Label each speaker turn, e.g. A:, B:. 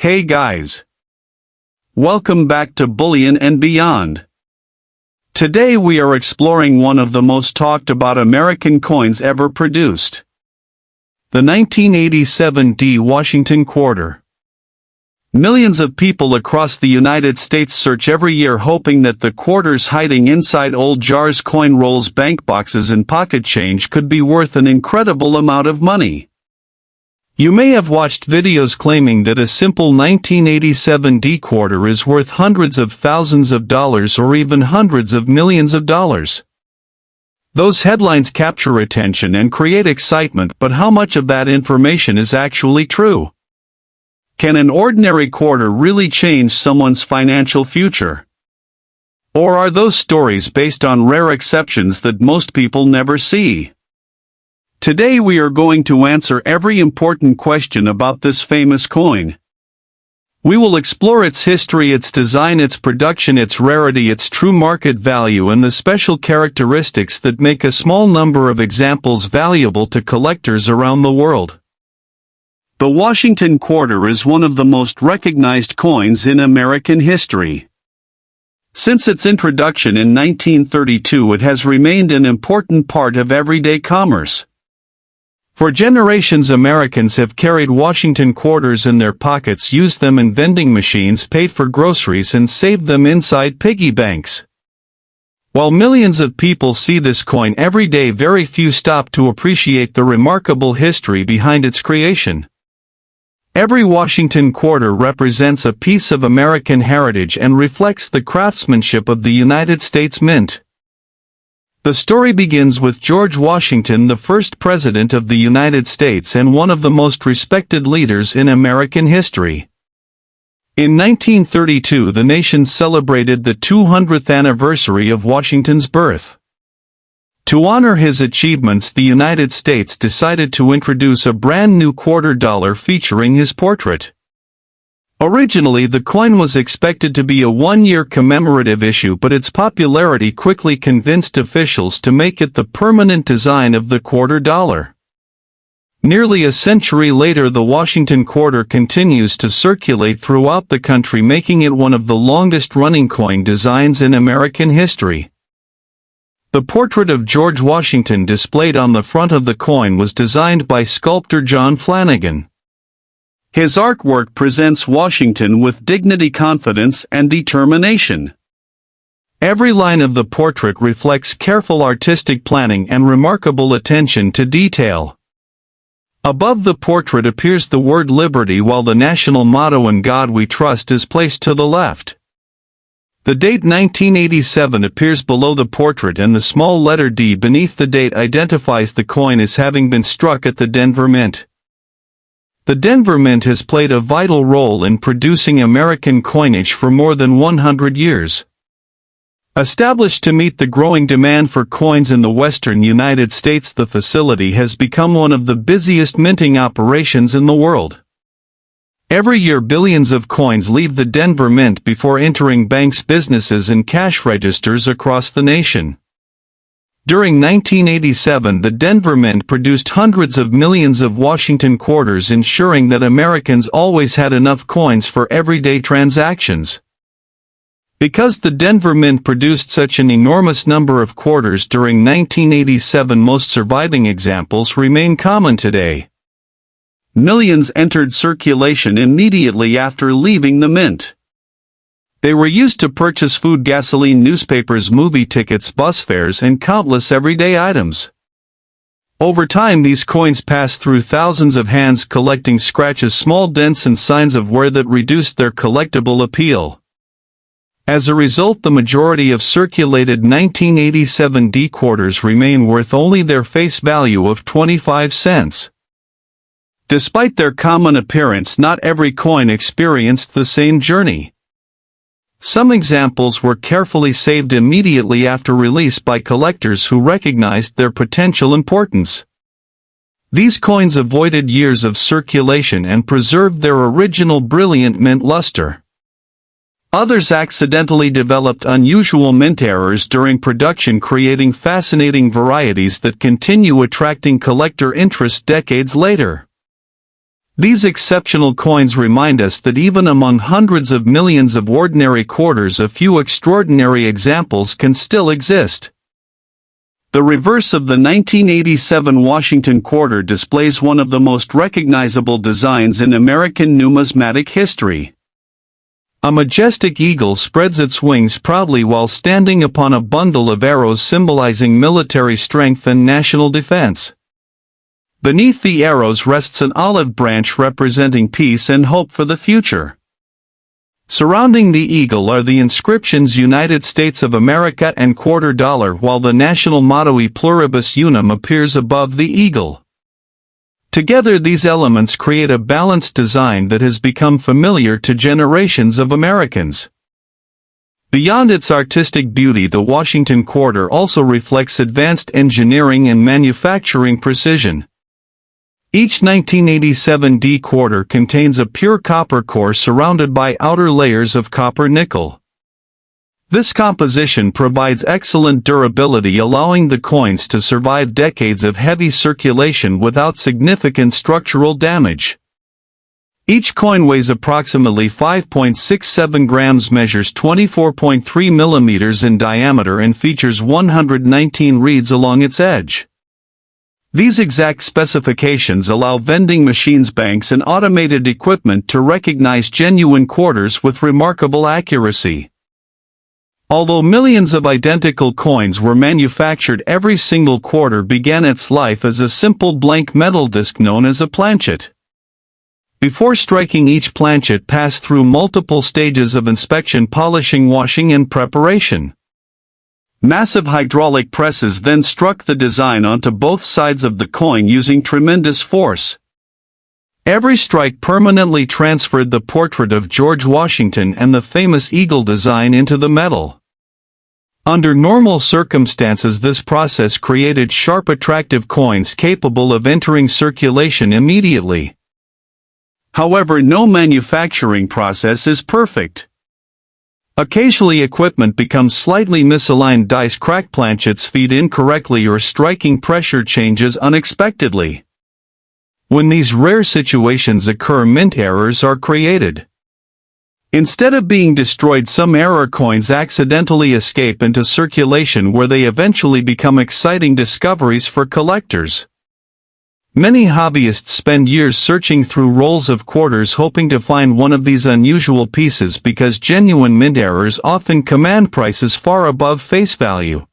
A: Hey guys! Welcome back to Bullion and Beyond. Today we are exploring one of the most talked about American coins ever produced. The 1987 D Washington Quarter. Millions of people across the United States search every year hoping that the quarters hiding inside old jars, coin rolls, bank boxes and pocket change could be worth an incredible amount of money. You may have watched videos claiming that a simple 1987 D quarter is worth hundreds of thousands of dollars or even hundreds of millions of dollars. Those headlines capture attention and create excitement, but how much of that information is actually true? Can an ordinary quarter really change someone's financial future? Or are those stories based on rare exceptions that most people never see? Today we are going to answer every important question about this famous coin. We will explore its history, its design, its production, its rarity, its true market value, and the special characteristics that make a small number of examples valuable to collectors around the world. The Washington Quarter is one of the most recognized coins in American history. Since its introduction in 1932, it has remained an important part of everyday commerce. For generations, Americans have carried Washington quarters in their pockets, used them in vending machines, paid for groceries, and saved them inside piggy banks. While millions of people see this coin every day, very few stop to appreciate the remarkable history behind its creation. Every Washington quarter represents a piece of American heritage and reflects the craftsmanship of the United States Mint. The story begins with George Washington, the first president of the United States and one of the most respected leaders in American history. In 1932, the nation celebrated the 200th anniversary of Washington's birth. To honor his achievements, the United States decided to introduce a brand new quarter dollar featuring his portrait. Originally, the coin was expected to be a one-year commemorative issue, but its popularity quickly convinced officials to make it the permanent design of the quarter dollar. Nearly a century later, the Washington quarter continues to circulate throughout the country, making it one of the longest-running coin designs in American history. The portrait of George Washington displayed on the front of the coin was designed by sculptor John Flanagan. His artwork presents Washington with dignity, confidence, and determination. Every line of the portrait reflects careful artistic planning and remarkable attention to detail. Above the portrait appears the word Liberty, while the national motto "In God We Trust" is placed to the left. The date 1987 appears below the portrait, and the small letter D beneath the date identifies the coin as having been struck at the Denver Mint. The Denver Mint has played a vital role in producing American coinage for more than 100 years. Established to meet the growing demand for coins in the western United States, the facility has become one of the busiest minting operations in the world. Every year, billions of coins leave the Denver Mint before entering banks, businesses, and cash registers across the nation. During 1987, the Denver Mint produced hundreds of millions of Washington quarters, ensuring that Americans always had enough coins for everyday transactions. Because the Denver Mint produced such an enormous number of quarters during 1987, most surviving examples remain common today. Millions entered circulation immediately after leaving the mint. They were used to purchase food, gasoline, newspapers, movie tickets, bus fares, and countless everyday items. Over time, these coins passed through thousands of hands, collecting scratches, small dents, and signs of wear that reduced their collectible appeal. As a result, the majority of circulated 1987 D quarters remain worth only their face value of 25 cents. Despite their common appearance, not every coin experienced the same journey. Some examples were carefully saved immediately after release by collectors who recognized their potential importance. These coins avoided years of circulation and preserved their original brilliant mint luster. Others accidentally developed unusual mint errors during production, creating fascinating varieties that continue attracting collector interest decades later. These exceptional coins remind us that even among hundreds of millions of ordinary quarters, a few extraordinary examples can still exist. The reverse of the 1987 Washington quarter displays one of the most recognizable designs in American numismatic history. A majestic eagle spreads its wings proudly while standing upon a bundle of arrows symbolizing military strength and national defense. Beneath the arrows rests an olive branch representing peace and hope for the future. Surrounding the eagle are the inscriptions United States of America and quarter dollar, while the national motto E pluribus unum appears above the eagle. Together these elements create a balanced design that has become familiar to generations of Americans. Beyond its artistic beauty, the Washington quarter also reflects advanced engineering and manufacturing precision. Each 1987 D quarter contains a pure copper core surrounded by outer layers of copper nickel. This composition provides excellent durability, allowing the coins to survive decades of heavy circulation without significant structural damage. Each coin weighs approximately 5.67 grams, measures 24.3 millimeters in diameter, and features 119 reeds along its edge. These exact specifications allow vending machines, banks, and automated equipment to recognize genuine quarters with remarkable accuracy. Although millions of identical coins were manufactured, every single quarter began its life as a simple blank metal disc known as a planchet. Before striking, each planchet passed through multiple stages of inspection, polishing, washing, and preparation. Massive hydraulic presses then struck the design onto both sides of the coin using tremendous force. Every strike permanently transferred the portrait of George Washington and the famous eagle design into the metal. Under normal circumstances, this process created sharp, attractive coins capable of entering circulation immediately. However, no manufacturing process is perfect. Occasionally equipment becomes slightly misaligned, dice crack, planchets feed incorrectly, or striking pressure changes unexpectedly. When these rare situations occur, mint errors are created. Instead of being destroyed, some error coins accidentally escape into circulation, where they eventually become exciting discoveries for collectors. Many hobbyists spend years searching through rolls of quarters hoping to find one of these unusual pieces, because genuine mint errors often command prices far above face value.